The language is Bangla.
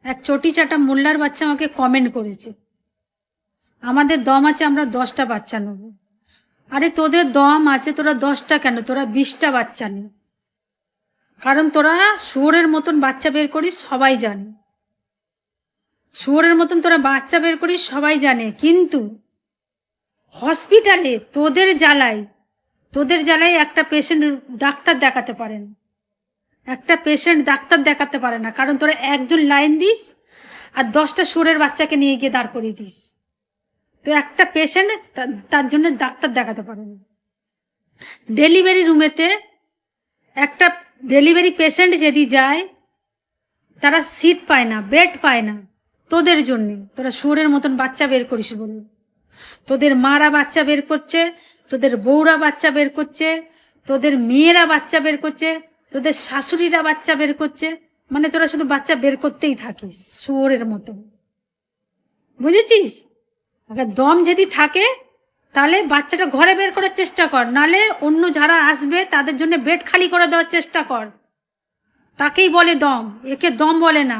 এক চটি চাটা মোল্লার বাচ্চা আমাকে কমেন্ট করেছে, আমাদের দম আছে, আমরা 10টা বাচ্চা নেব। আরে তোদের দম আছে, তোরা 10টা কেন, তোরা 20টা বাচ্চা নে। কারণ তোরা শুয়োরের মতন বাচ্চা বের করিস, সবাই জানে। শুয়োরের মতন তোরা বাচ্চা বের করিস, সবাই জানে। কিন্তু হসপিটালে তোদের জ্বালায় একটা পেশেন্ট ডাক্তার দেখাতে পারে না, একটা পেশেন্ট ডাক্তার দেখাতে পারে না। কারণ তোরা একজন লাইন দিস আর 10টা শুয়োরের বাচ্চাকে নিয়ে গিয়ে দাঁড় করিয়ে দিস। তো একটা পেশেন্ট তার জন্য ডাক্তার দেখাতে পারে না। ডেলিভারি রুমেতে একটা ডেলিভারি পেশেন্ট যদি যায়, তারা সিট পায় না, বেড পায় না, তোদের জন্যে। তোরা শুয়োরের মতন বাচ্চা বের করিস বলে। তোদের মারা বাচ্চা বের করছে, তোদের বউরা বাচ্চা বের করছে, তোদের মেয়েরা বাচ্চা বের করছে, তোদের শাশুড়িরা বাচ্চা বের করছে। মানে তোরা শুধু বাচ্চা বের করতেই থাকিস শুয়োরের মতো, বুঝেছিস? আগে দম যদি থাকে তাহলে বাচ্চাটা ঘরে বের করার চেষ্টা কর, নালে অন্য যারা আসবে তাদের জন্য বেড খালি করে দেওয়ার চেষ্টা কর। তাকেই বলে দম, একে দম বলে না।